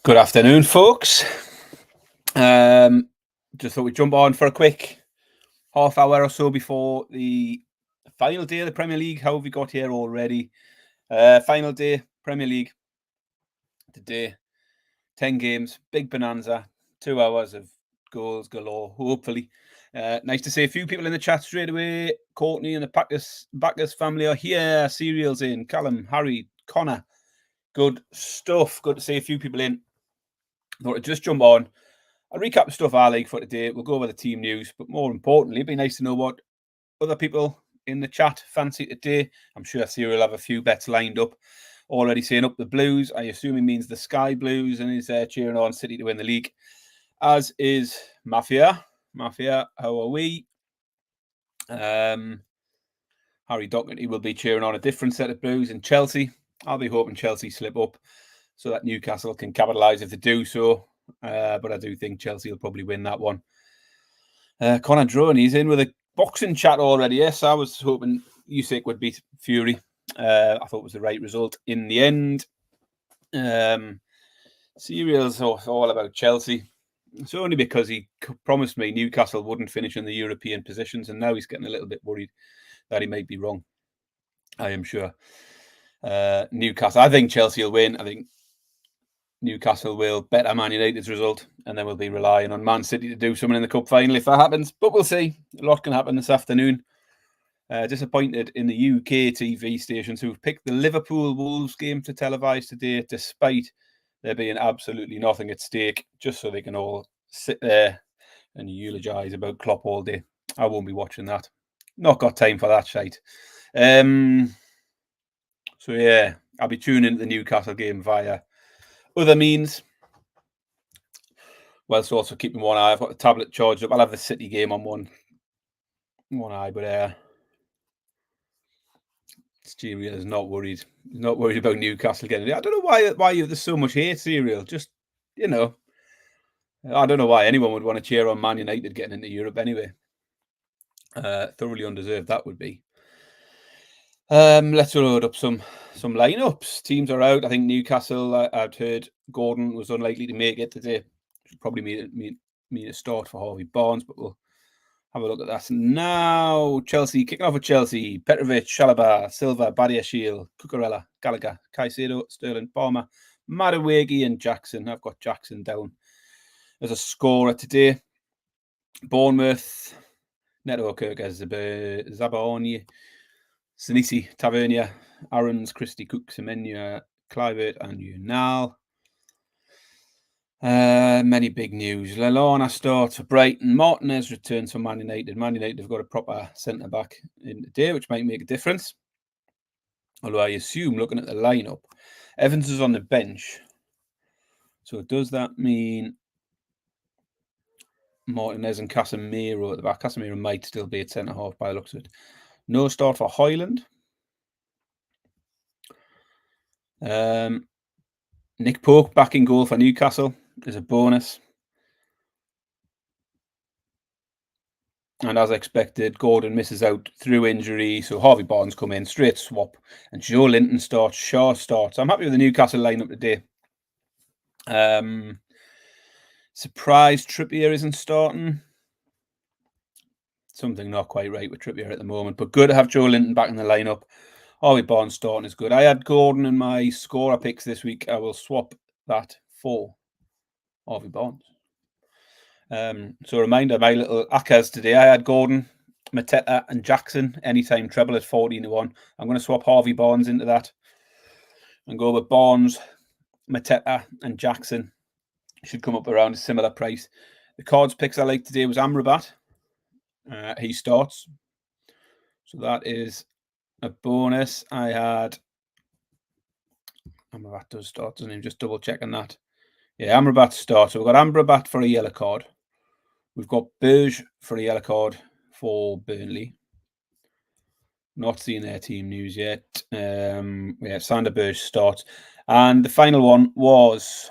Good afternoon, folks. Just thought we'd jump on for a quick half hour or so before the final day of the Premier League. How have we got here already? Final day, Premier League today. 10 games, big bonanza, 2 hours of goals galore, hopefully. Nice to see a few people in the chat straight away. Courtney and the Backus family are here. Serials in, Callum, Harry, Connor. Good stuff. Good to see a few people in. Thought I'd just jump on. I'll recap the stuff I like for today. We'll go over the team news, but more importantly, it'd be nice to know what other people in the chat fancy today. I'm sure Cyril will have a few bets lined up. Already saying up the Blues. I assume he means the Sky Blues and is cheering on City to win the league. As is Mafia. Mafia, how are we? Harry Doherty will be cheering on a different set of Blues in Chelsea. I'll be hoping Chelsea slip up so that Newcastle can capitalise if they do so. But I do think Chelsea will probably win that one. Conor Drone, he's in with a boxing chat already. Yes, I was hoping Usyk would beat Fury. I thought it was the right result in the end. Serial's all about Chelsea. It's only because he promised me Newcastle wouldn't finish in the European positions, and now he's getting a little bit worried that he might be wrong. I am sure. Newcastle, I think Chelsea will win. I think Newcastle will better Man United's result, and then we'll be relying on Man City to do something in the cup final if that happens. But we'll see. A lot can happen this afternoon. Disappointed in the UK TV stations who've picked the Liverpool Wolves game to televise today, despite there being absolutely nothing at stake, just so they can all sit there and eulogise about Klopp all day. I won't be watching that. Not got time for that shite. So yeah, I'll be tuning into the Newcastle game via other means, whilst also keeping one eye. I've got the tablet charged up. I'll have the City game on one eye, but Serial is not worried. He's not worried about Newcastle getting it. I don't know why there's so much hate, Serial. Just, I don't know why anyone would want to cheer on Man United getting into Europe anyway. Thoroughly undeserved that would be. Let's load up some lineups. Teams are out. I think Newcastle, I'd heard Gordon was unlikely to make it today. Should probably mean a start for Harvey Barnes, but we'll have a look at that now. Chelsea, kicking off with Chelsea. Petrovic, Chalobah, Silva, Badiashile, Cucurella, Gallagher, Caicedo, Sterling, Palmer, Madueke and Jackson. I've got Jackson down as a scorer today. Bournemouth, Neto, Kirker, Zabaroni, Sinisi, Tavernier, Aarons, Christie, Cook, Semenya, Clivert and Unal. Many big news. Lallana starts for Brighton. Martinez returns for Man United. Man United have got a proper centre-back in today, which might make a difference. Although I assume, looking at the lineup, Evans is on the bench. So does that mean Martinez and Casemiro at the back? Casemiro might still be at centre-half by the looks of it. No start for Højlund. Nick Pope back in goal for Newcastle is a bonus. And as expected, Gordon misses out through injury. So Harvey Barnes come in, straight swap. And Joe Linton starts, Shaw starts. I'm happy with the Newcastle lineup today. Surprised Trippier isn't starting. Something not quite right with Trippier at the moment. But good to have Joe Linton back in the lineup. Harvey Barnes starting is good. I had Gordon in my scorer picks this week. I will swap that for Harvey Barnes. So a reminder, my little Akas today, I had Gordon, Mateta and Jackson. Anytime treble at 14-1. I'm going to swap Harvey Barnes into that and go with Barnes, Mateta and Jackson. Should come up around a similar price. The cards picks I like today was Amrabat. He starts. So that is a bonus. I had Amrabat does start, doesn't he? Just double checking that. Yeah, Amrabat starts. So we've got Amrabat for a yellow card. We've got Berge for a yellow card for Burnley. Not seeing their team news yet. Yeah, Sander Berge starts. And the final one was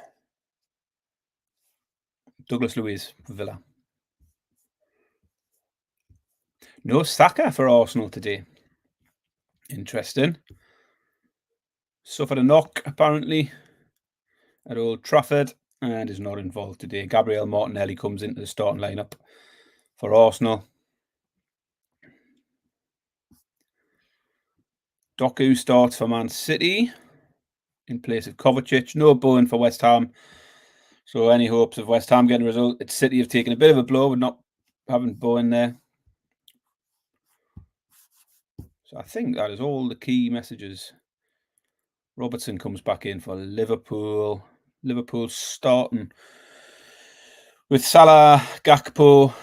Douglas Luiz for Villa. No Saka for Arsenal today. Interesting. Suffered a knock, apparently, at Old Trafford. and is not involved today. Gabriel Martinelli comes into the starting lineup for Arsenal. Doku starts for Man City in place of Kovacic. No Bowen for West Ham. So any hopes of West Ham getting a result? It's City have taken a bit of a blow with not having Bowen there. So I think that is all the key messages. Robertson comes back in for Liverpool. Liverpool starting with Salah, Gakpo,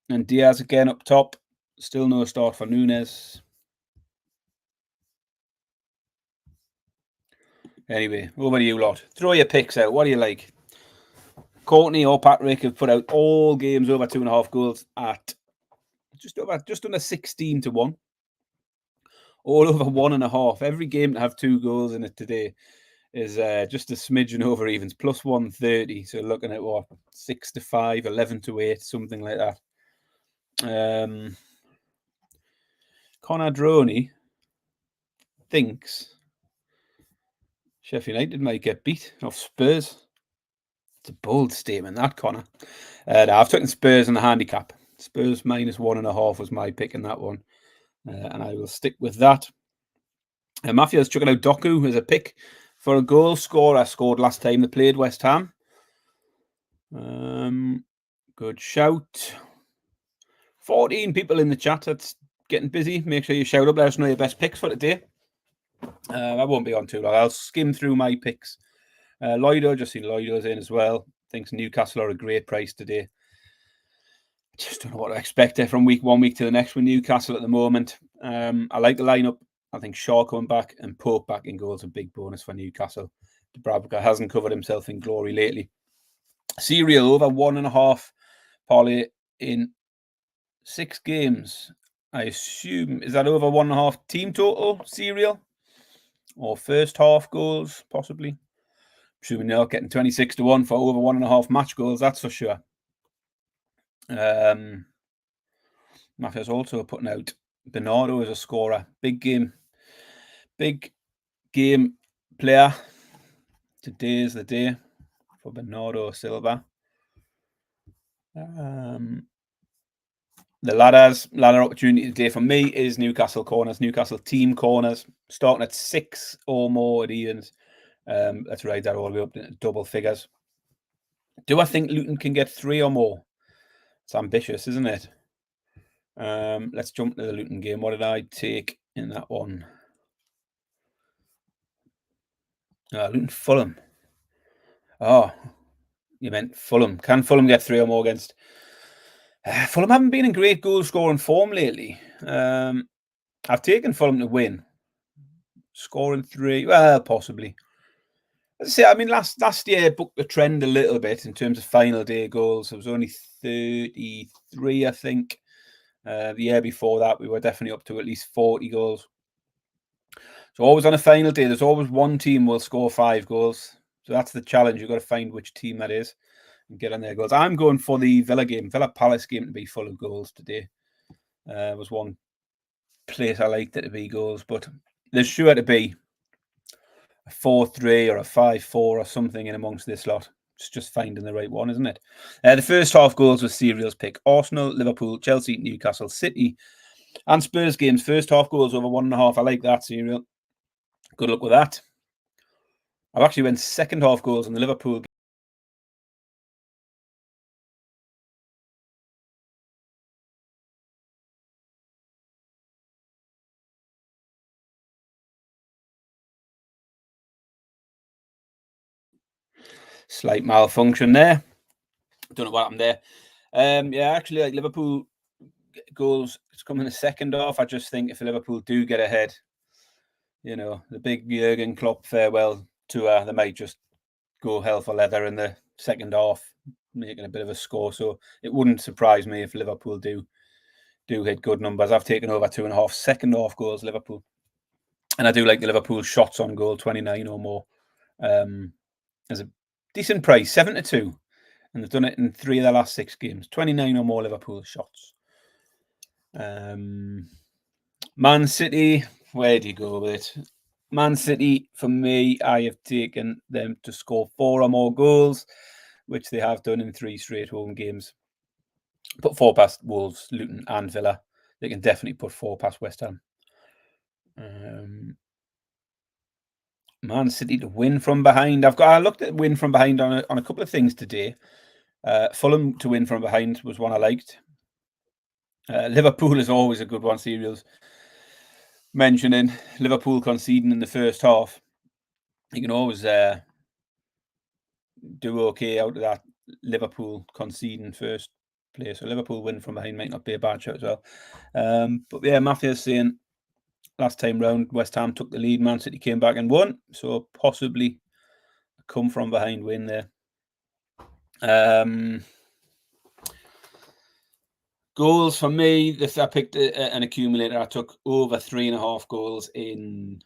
and Diaz again up top. Still no start for Nunes. Anyway, over to you lot. Throw your picks out. What do you like? Courtney or Patrick have put out all games over 2.5 goals at just under 16 to 1. All over 1.5. Every game to have 2 goals in it today is just a smidgen over evens, plus 130. So looking at what, 6 to 5, 11 to 8, something like that. Connor Droney thinks Sheffield United might get beat off Spurs. It's a bold statement, that, Connor. I've taken Spurs in the handicap. Spurs minus 1.5 was my pick in that one. And I will stick with that. Matthew has chucking out Doku as a pick for a goal scorer. Scored last time they played West Ham. Good shout. 14 people in the chat. That's getting busy. Make sure you shout up. Let us know your best picks for today. I won't be on too long. I'll skim through my picks. Lloydo, just seen Lloydo's in as well. Thinks Newcastle are a great price today. Just don't know what to expect there from one week to the next with Newcastle at the moment. I like the lineup. I think Shaw coming back and Pope back in goal is a big bonus for Newcastle. Dubravka hasn't covered himself in glory lately. Serial over 1.5 parlay in 6 games. I assume, is that over 1.5 team total, Serial? Or first half goals, possibly? Assuming they're getting 26 to 1 for over 1.5 match goals, that's for sure. Matthew's also putting out Bernardo as a scorer. Big game player. Today is the day for Bernardo Silva. The ladder opportunity today for me is Newcastle corners, Newcastle team corners, starting at 6 or more at evens. Let's ride that all the way up to double figures. Do I think Luton can get 3 or more? It's ambitious, isn't it? Let's jump to the Luton game. What did I take in that one? Luton Fulham. Oh, you meant Fulham. Can Fulham get 3 or more against? Fulham haven't been in great goal scoring form lately. I've taken Fulham to win. Scoring 3, well, possibly. Let's say, I mean, last year booked the trend a little bit in terms of final day goals. It was only 33, I think. The year before that, we were definitely up to at least 40 goals. So always on a final day, there's always one team will score 5 goals. So that's the challenge. You've got to find which team that is and get on their goals. I'm going for the Villa Palace game to be full of goals today. Was one place I liked it to be goals, but there's sure to be a 4-3 or a 5-4 or something in amongst this lot. It's just finding the right one, isn't it? The first half goals was Serial's pick. Arsenal, Liverpool, Chelsea, Newcastle, City, and Spurs games. First half goals over 1.5. I like that, Serial. Good luck with that. I've actually went second half goals in the Liverpool game. Slight malfunction there. Don't know what happened there. Yeah, actually, like Liverpool goals, it's coming in the second half. I just think if Liverpool do get ahead, you know, the big Jurgen Klopp farewell tour, they might just go hell for leather in the second half, making a bit of a score. So it wouldn't surprise me if Liverpool do hit good numbers. I've taken over 2.5 second half goals, Liverpool. And I do like the Liverpool shots on goal, 29 or more. There's a decent price, 7 to 2. And they've done it in 3 of their last 6 games. 29 or more Liverpool shots. Man City, where do you go with it? Man City, for me, I have taken them to score 4 or more goals, which they have done in 3 straight home games. Put 4 past Wolves, Luton, and Villa. They can definitely put 4 past West Ham. Man City to win from behind. I looked at win from behind on a couple of things today. Fulham to win from behind was one I liked. Liverpool is always a good one. Serials mentioning Liverpool conceding in the first half. You can always do okay out of that. Liverpool conceding first place, so Liverpool win from behind might not be a bad shot as well. But yeah, Matthew's saying last time round West Ham took the lead, Man City came back and won, so possibly a come from behind win there. Goals for me, I picked an accumulator. I took over 3.5 goals in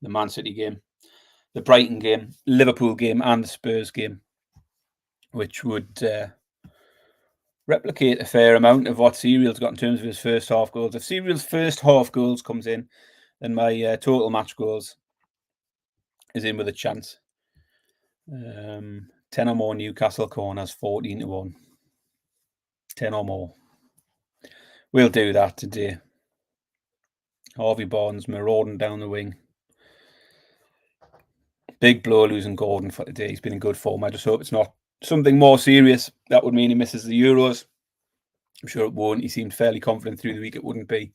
the Man City game, the Brighton game, Liverpool game, and the Spurs game, which would replicate a fair amount of what Serial's got in terms of his first half goals. If Serial's first half goals comes in, then my total match goals is in with a chance. 10 or more Newcastle corners, 14-1. 10 or more. We'll do that today. Harvey Barnes marauding down the wing. Big blow losing Gordon for today. He's been in good form. I just hope it's not something more serious. That would mean he misses the Euros. I'm sure it won't. He seemed fairly confident through the week it wouldn't be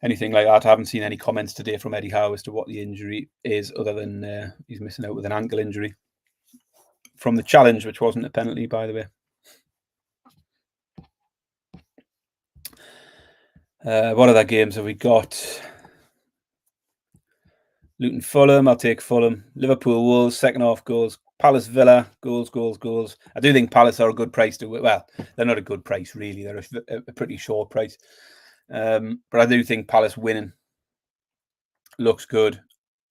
anything like that. I haven't seen any comments today from Eddie Howe as to what the injury is, other than he's missing out with an ankle injury from the challenge, which wasn't a penalty, by the way. What other games have we got? Luton Fulham, I'll take Fulham. Liverpool Wolves, second half goals. Palace Villa, goals. I do think Palace are a good price to win. Well, they're not a good price, really. They're a pretty short price. But I do think Palace winning looks good,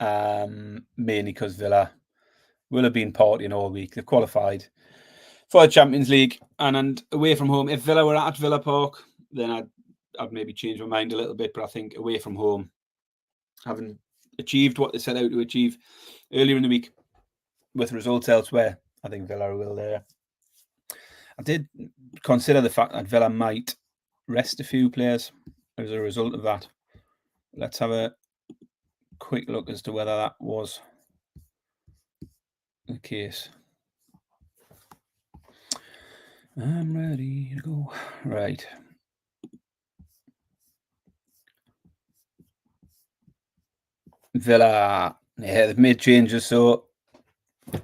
mainly because Villa will have been partying all week. They've qualified for the Champions League and away from home. If Villa were at Villa Park, then I'd maybe change my mind a little bit. But I think away from home, having achieved what they set out to achieve earlier in the week with results elsewhere, I think Villa will there. I did consider the fact that Villa might rest a few players as a result of that. Let's have a quick look as to whether that was the case. I'm ready to go. Right. Villa, yeah, they've made changes. So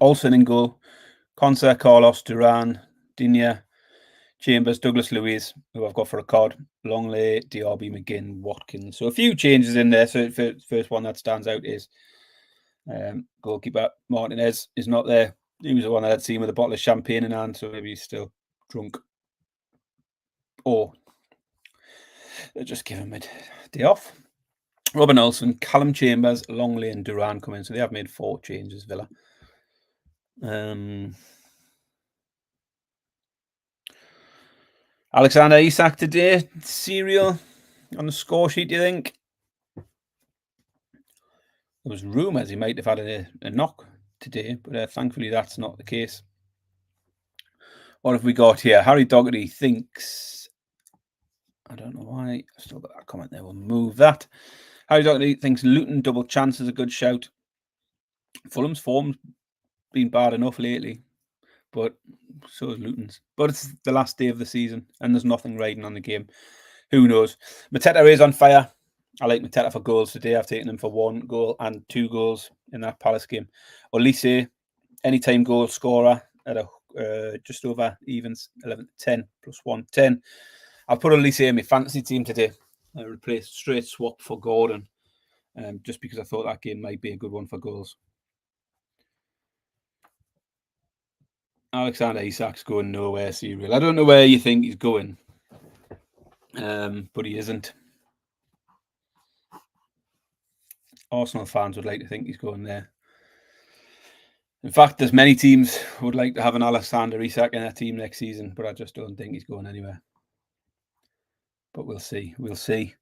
Olsen in goal, Conser, Carlos, Duran, Digne, Chambers, Douglas Luiz, who I've got for a card, Longley, Diaby, McGinn, Watkins. So a few changes in there. So the first one that stands out is goalkeeper Martinez is not there. He was the one that I'd seen with a bottle of champagne in hand, so maybe he's still drunk. Or just give him a day off. Robin Olsen, Callum Chambers, Longley and Duran come in. So they have made 4 changes, Villa. Alexander Isak today, Serial on the score sheet, do you think? There was rumours he might have had a knock today, but thankfully that's not the case. What have we got here? Harry Doherty thinks... I don't know why. I've still got that comment there. We'll move that. Harry Doherty thinks Luton double chance is a good shout. Fulham's form's been bad enough lately, but so is Luton's. But it's the last day of the season, and there's nothing riding on the game. Who knows? Mateta is on fire. I like Mateta for goals today. I've taken him for 1 goal and 2 goals in that Palace game. Olise, anytime goal scorer at a just over evens, 11-10 plus 110. I'll put Olise in my fantasy team today. I replaced straight swap for Gordon, just because I thought that game might be a good one for goals. Alexander Isak's going nowhere, Serial. I don't know where you think he's going, but he isn't. Arsenal fans would like to think he's going there. In fact, there's many teams who would like to have an Alexander Isak in their team next season, but I just don't think he's going anywhere. But we'll see. We'll see.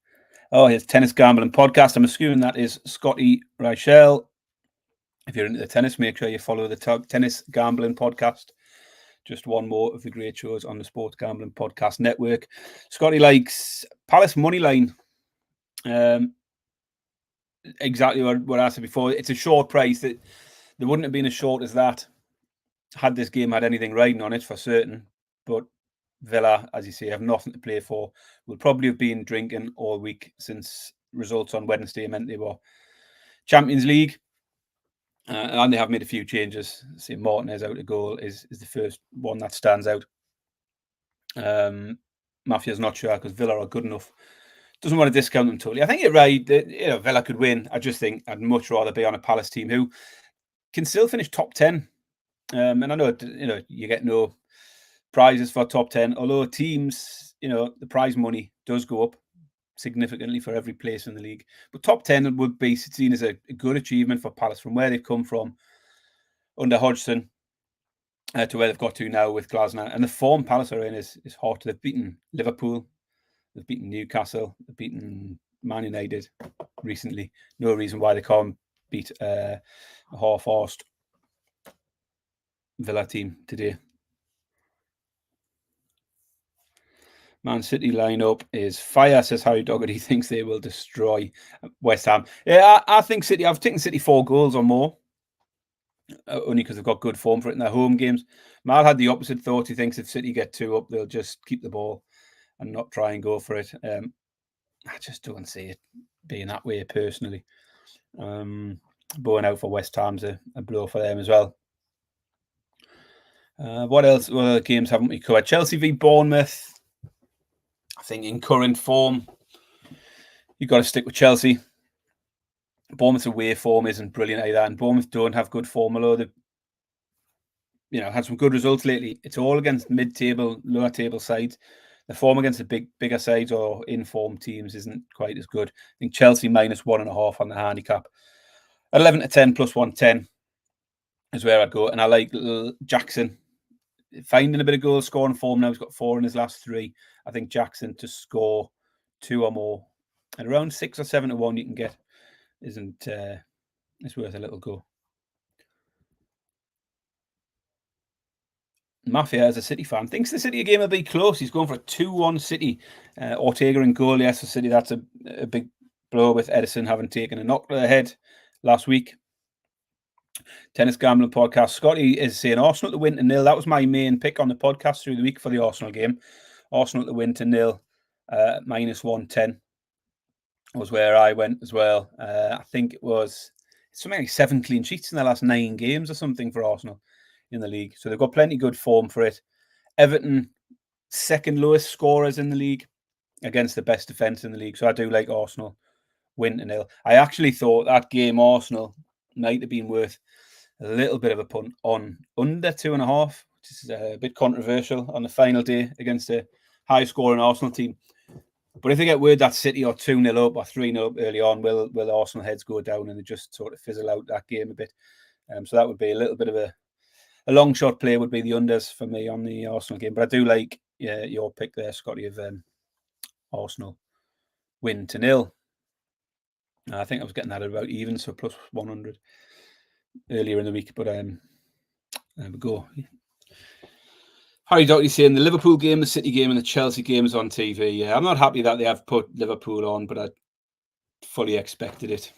Oh, his tennis gambling podcast. I'm assuming that is Scotty Reichel. If you're into the tennis, make sure you follow the Tennis Gambling Podcast. Just one more of the great shows on the Sports Gambling Podcast Network. Scotty likes Palace Moneyline. Exactly what I said before. It's a short price. That there wouldn't have been as short as that had this game had anything riding on it for certain. But Villa, as you say, have nothing to play for. Will probably have been drinking all week since results on Wednesday meant they were Champions League. And they have made a few changes. See, Martinez out of goal is the first one that stands out. Mafia's not sure because Villa are good enough. Doesn't want to discount them totally. I think you're right. Villa could win. I just think I'd much rather be on a Palace team who can still finish top 10. And I know you get no prizes for top 10, although teams, the prize money does go up significantly for every place in the league. But top 10 would be seen as a good achievement for Palace from where they've come from under Hodgson to where they've got to now with Glasner. And the form Palace are in is hot. They've beaten Liverpool, they've beaten Newcastle, they've beaten Man United recently. No reason why they can't beat a half-arsed Villa team today. Man City lineup is fire, says Harry Dougherty. Thinks they will destroy West Ham. Yeah, I think City. I've taken City 4 goals or more, only because they've got good form for it in their home games. Mal had the opposite thought. He thinks if City get 2 up, they'll just keep the ball and not try and go for it. I just don't see it being that way personally. Going out for West Ham's a blow for them as well. What else? What other games haven't we covered? Chelsea v Bournemouth. I think in current form, you've got to stick with Chelsea. Bournemouth's away form isn't brilliant either, and Bournemouth don't have good form, although they've had some good results lately. It's all against mid-table, lower-table sides. The form against the bigger sides or in-form teams isn't quite as good. I think Chelsea -1.5 on the handicap. At 11 to 10 plus 110 is where I'd go, and I like Jackson finding a bit of goal scoring form now. He's got 4 in his last 3. I think Jackson to score 2 or more at around 6 or 7 to 1 you can get isn't it's worth a little go. Mafia, as a City fan, thinks the City game will be close. He's going for a 2-1 City. Ortega in goal, yes, for City. That's a big blow with Edison having taken a knock to the head last week. Tennis Gambling Podcast. Scotty is saying Arsenal to win to 0. That was my main pick on the podcast through the week for the Arsenal game. Arsenal to win to 0, -110 was where I went as well. I think it was something like 7 clean sheets in the last 9 games or something for Arsenal in the league. So they've got plenty good form for it. Everton, second lowest scorers in the league against the best defence in the league. So I do like Arsenal win to 0. I actually thought that game Arsenal might have been worth a little bit of a punt on under 2.5, which is a bit controversial on the final day against a high-scoring Arsenal team. But if they get word that City are 2-0 up or 3-0 up early on, will Arsenal heads go down and they just sort of fizzle out that game a bit? So that would be a little bit of a long shot play would be the unders for me on the Arsenal game. But I do like your pick there, Scotty, of Arsenal win to 0. I think I was getting that at about even, so plus 100 earlier in the week. But there we go. Harry Doherty saying the Liverpool game, the City game, and the Chelsea game is on TV. Yeah, I'm not happy that they have put Liverpool on, but I fully expected it.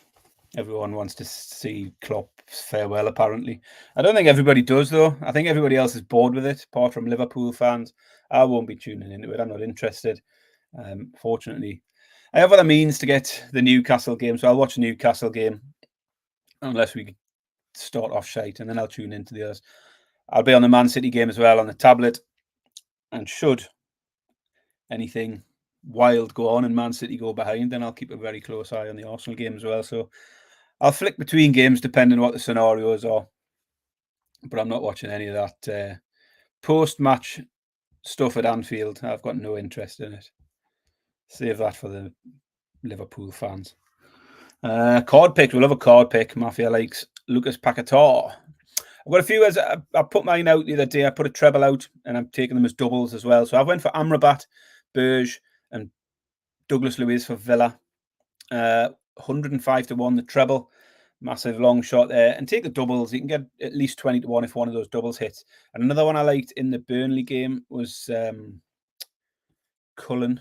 Everyone wants to see Klopp's farewell, apparently. I don't think everybody does, though. I think everybody else is bored with it, apart from Liverpool fans. I won't be tuning into it. I'm not interested. Fortunately, I have other means to get the Newcastle game, so I'll watch a Newcastle game, unless we start off shite, and then I'll tune into the others. I'll be on the Man City game as well on the tablet, and should anything wild go on and Man City go behind, then I'll keep a very close eye on the Arsenal game as well. So I'll flick between games depending on what the scenarios are, but I'm not watching any of that post-match stuff at Anfield. I've got no interest in it. Save that for the Liverpool fans. Card pick. We'll have a card pick. Mafia likes Lucas Paquetá. I've got a few as I put mine out the other day. I put a treble out and I'm taking them as doubles as well. So I went for Amrabat, Berge, and Douglas Luiz for Villa. 105 to 1, the treble. Massive long shot there. And take the doubles. You can get at least 20 to 1 if one of those doubles hits. And another one I liked in the Burnley game was Cullen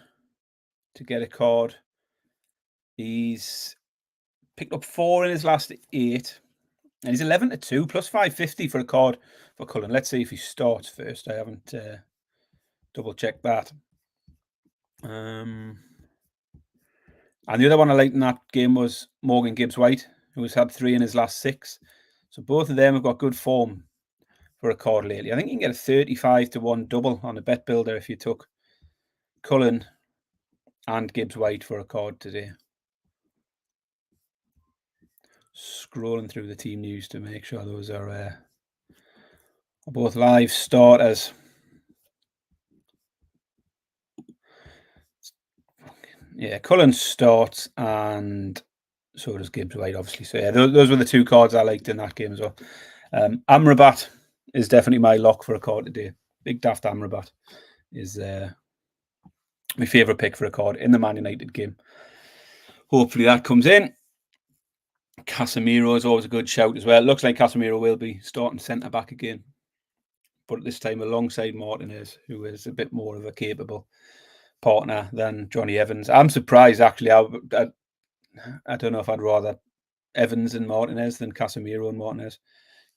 to get a card. He's picked up 4 in his last 8. And he's 11 to 2, plus 550 for a card for Cullen. Let's see if he starts first. I haven't double-checked that. And the other one I liked in that game was Morgan Gibbs-White, who's had 3 in his last 6. So both of them have got good form for a card lately. I think you can get a 35 to 1 double on a bet builder if you took Cullen and Gibbs-White for a card today. Scrolling through the team news to make sure those are both live starters. Yeah, Cullen starts and so does Gibbs-White, obviously. So yeah, those were the 2 cards I liked in that game as well. Amrabat is definitely my lock for a card today. Big Daft Amrabat is my favourite pick for a card in the Man United game. Hopefully that comes in. Casemiro is always a good shout as well. It looks like Casemiro will be starting centre-back again, but this time alongside Martinez, who is a bit more of a capable partner than Johnny Evans. I'm surprised, actually. I don't know if I'd rather Evans and Martinez than Casemiro and Martinez,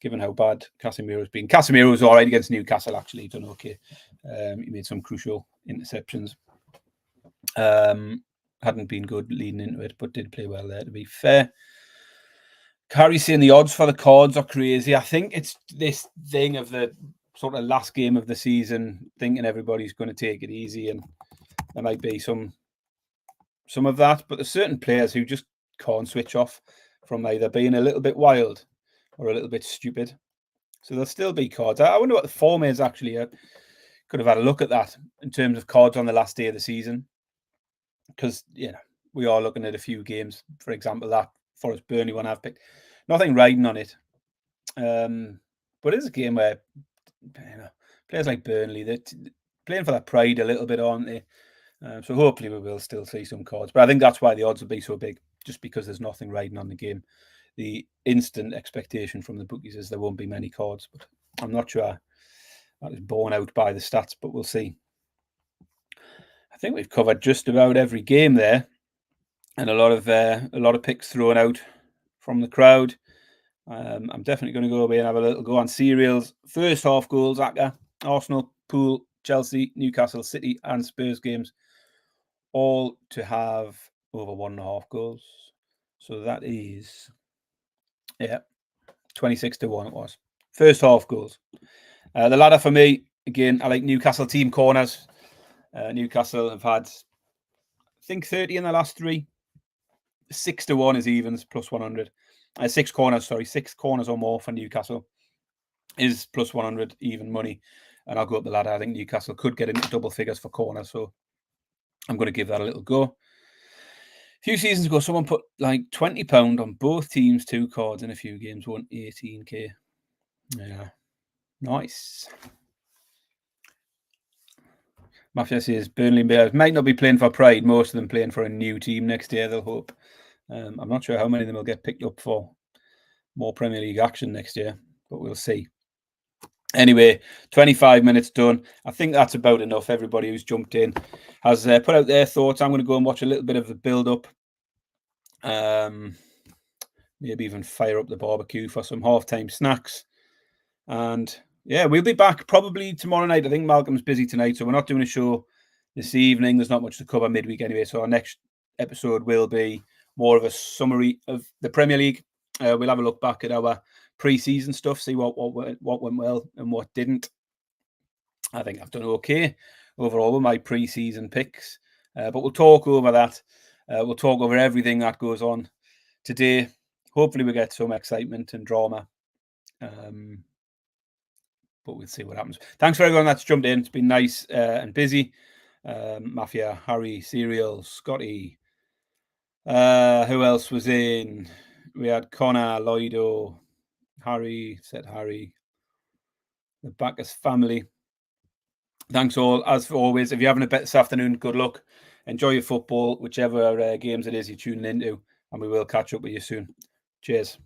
given how bad Casemiro's been. Casemiro was all right against Newcastle, actually. He's done okay. He made some crucial interceptions. Hadn't been good leading into it, but did play well there, to be fair. Carrie's saying the odds for the cards are crazy. I think it's this thing of the sort of last game of the season, thinking everybody's going to take it easy, and there might be some of that, but there's certain players who just can't switch off from either being a little bit wild or a little bit stupid. So there'll still be cards. I wonder what the form is, actually. I could have had a look at that in terms of cards on the last day of the season, because we are looking at a few games. For example, that Forest Burnley one I've picked, nothing riding on it, but it's a game where players like Burnley, they're playing for that pride a little bit, aren't they? So hopefully we will still see some cards, but I think that's why the odds will be so big, just because there's nothing riding on the game. The instant expectation from the bookies is there won't be many cards, but I'm not sure that is borne out by the stats, but we'll see. I think we've covered just about every game there, and a lot of picks thrown out from the crowd. I'm definitely going to go away and have a little go on serials. First half goals, Aka, Arsenal, Pool, Chelsea, Newcastle, City, and Spurs games, all to have over 1.5 goals. So that is, 26 to 1 it was. First half goals. The ladder for me, again, I like Newcastle team corners. Newcastle have had, I think, 30 in the last 3. 6 to 1 is evens, plus 100. 6 corners or more for Newcastle is plus 100 even money. And I'll go up the ladder. I think Newcastle could get into double figures for corners, so I'm going to give that a little go. A few seasons ago, someone put like £20 on both teams, 2 cards in a few games, won 18k. Yeah, nice. Mafia says Burnley Bears might not be playing for pride. Most of them playing for a new team next year, they'll hope. I'm not sure how many of them will get picked up for more Premier League action next year, but we'll see. Anyway, 25 minutes done. I think that's about enough. Everybody who's jumped in has put out their thoughts. I'm going to go and watch a little bit of the build-up. Maybe even fire up the barbecue for some half-time snacks. And yeah, we'll be back probably tomorrow night. I think Malcolm's busy tonight, so we're not doing a show this evening. There's not much to cover midweek anyway, so our next episode will be more of a summary of the Premier League. We'll have a look back at our pre-season stuff, see what went well and what didn't. I think I've done okay overall with my pre-season picks, but we'll talk over that. We'll talk over everything that goes on today. Hopefully we get some excitement and drama, but we'll see what happens. Thanks for everyone that's jumped in. It's been nice and busy. Mafia, Harry, Serial, Scotty. Who else was in? We had Connor, Lloydo, Harry, the Bacchus family. Thanks all, as always. If you're having a bet this afternoon, good luck. Enjoy your football, whichever games it is you're tuning into, and we will catch up with you soon. Cheers.